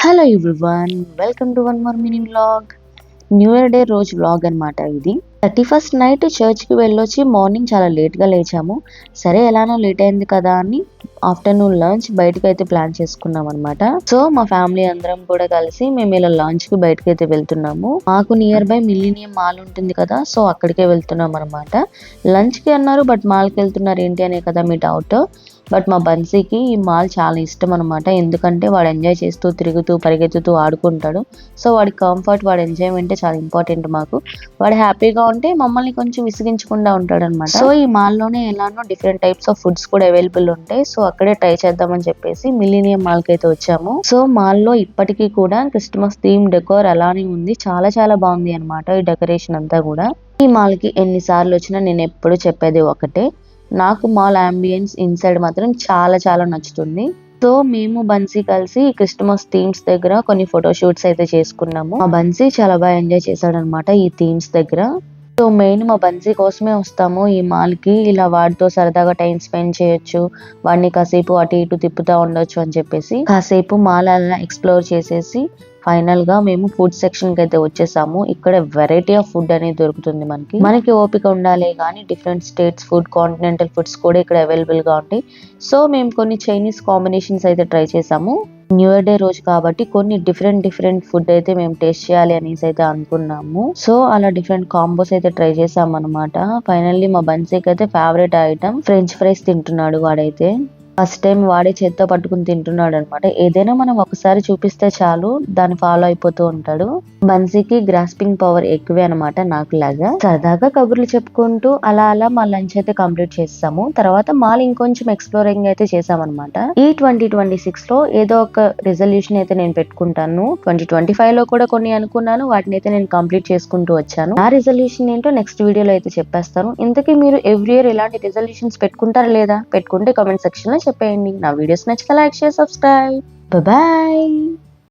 Hello everyone, welcome to one more mini vlog. New year day రోజు vlog అనమాట ఇది. 31st night చర్చ్కి వెళ్ళొచ్చి morning చాలా లేట్గా లేచాము. సరే ఎలానో లేట్ అయింది కదా అని ఆఫ్టర్నూన్ లంచ్ బయటకు అయితే ప్లాన్ చేసుకున్నాం అనమాట. సో మా ఫ్యామిలీ అందరం కూడా కలిసి మేము ఇలా లంచ్ కి బయటకు అయితే వెళ్తున్నాము. మాకు నియర్ బై మిలీనియం మాల్ ఉంటుంది కదా, సో అక్కడికే వెళ్తున్నాం అనమాట. లంచ్ కి అన్నారు, బట్ మాల్ కి వెళ్తున్నారు ఏంటి అనే కదా మీ డౌట్. బట్ మా బన్సీకి ఈ మాల్ చాలా ఇష్టం అనమాట. ఎందుకంటే వాడు ఎంజాయ్ చేస్తూ తిరుగుతూ పరిగెత్తుతూ ఆడుకుంటాడు. సో వాడి కంఫర్ట్, వాడి ఎంజాయ్మెంట్ చాలా ఇంపార్టెంట్ మాకు. వాడు హ్యాపీగా ఉంటే మమ్మల్ని కొంచెం విసిగించకుండా ఉంటాడు అనమాట. సో ఈ మాల్ లోనే ఎలానో డిఫరెంట్ టైప్స్ ఆఫ్ ఫుడ్స్ కూడా అవైలబుల్ ఉంటాయి. సో అక్కడే ట్రై చేద్దామని చెప్పేసి మిలీనియం మాల్ కి అయితే వచ్చాము. సో మాల్ లో ఇప్పటికీ కూడా క్రిస్మస్ థీమ్ డెకోర్ అలానే ఉంది. చాలా చాలా బాగుంది అనమాట ఈ డెకరేషన్ అంతా కూడా. ఈ మాల్ కి ఎన్నిసార్లు వచ్చినా నేను ఎప్పుడు చెప్పేది ఒకటే, నాకు మాల్ అంబియన్స్ ఇన్సైడ్ మాత్రం చాలా చాలా నచ్చుతుంది. సో మేము బన్సీ కలిసి క్రిస్మస్ థీమ్స్ దగ్గర కొన్ని ఫోటో షూట్స్ అయితే చేసుకున్నాము. మా బన్సీ చాలా బాగా ఎంజాయ్ చేశాడు అనమాట ఈ థీమ్స్ దగ్గర. సో మెయిన్ మా బన్సీ కోసమే వస్తాము ఈ మాల్ కి. ఇలా వాడితో సరదాగా టైం స్పెండ్ చేయొచ్చు, వాడిని కాసేపు అటు ఇటు తిప్పుతా ఉండొచ్చు అని చెప్పేసి కాసేపు మాల్ అలా ఎక్స్ప్లోర్ చేసేసి ఫైనల్ గా మేము ఫుడ్ సెక్షన్ కి అయితే వచ్చేసాము. ఇక్కడ వెరైటీ ఆఫ్ ఫుడ్ అనేది దొరుకుతుంది మనకి ఓపిక ఉండాలి కానీ different states food, continental foods కూడా ఇక్కడ అవైలబుల్ గా ఉంటాయి. సో మేము కొన్ని చైనీస్ కాంబినేషన్స్ అయితే ట్రై చేసాము. న్యూ ఇయర్ డే రోజు కాబట్టి కొన్ని డిఫరెంట్ ఫుడ్ అయితే మేము టేస్ట్ చేయాలి అనేసి అయితే అనుకున్నాము. సో అలా డిఫరెంట్ కాంబోస్ అయితే ట్రై చేసాం అనమాట. ఫైనల్లీ మా బన్సీకి అయితే ఫేవరెట్ ఐటమ్ ఫ్రెంచ్ ఫ్రైస్ తింటున్నాడు వాడైతే. ఫస్ట్ టైం వాడే చేత్తో పట్టుకుని తింటున్నాడు అనమాట. ఏదైనా మనం ఒకసారి చూపిస్తే చాలు దాన్ని ఫాలో అయిపోతూ ఉంటాడు. బన్సీకి గ్రాస్పింగ్ పవర్ ఎక్కువే అనమాట నాకు లాగా. సరదాగా కబుర్లు చెప్పుకుంటూ అలా అలా మా లంచ్ అయితే కంప్లీట్ చేసాము. తర్వాత మాల్ ఇంకొంచెం ఎక్స్ప్లోరింగ్ అయితే చేసామన్నమాట. ఈ 2026 లో ఏదో ఒక రిజల్యూషన్ అయితే నేను పెట్టుకుంటాను. 2025 లో కూడా కొన్ని అనుకున్నాను, వాటిని అయితే నేను కంప్లీట్ చేసుకుంటూ వచ్చాను. ఆ రిజల్యూషన్ ఏంటో నెక్స్ట్ వీడియోలో అయితే చెప్పేస్తాను. ఇంతకీ మీరు ఎవ్రీ ఇయర్ ఇలాంటి రిజల్యూషన్స్ పెట్టుకుంటారా లేదా? పెట్టుకుంటే కామెంట్ సెక్షన్ లో చెప్పేయండి. నా వీడియోస్ నచ్చితే లైక్, షేర్, సబ్స్క్రైబ్. బాయ్.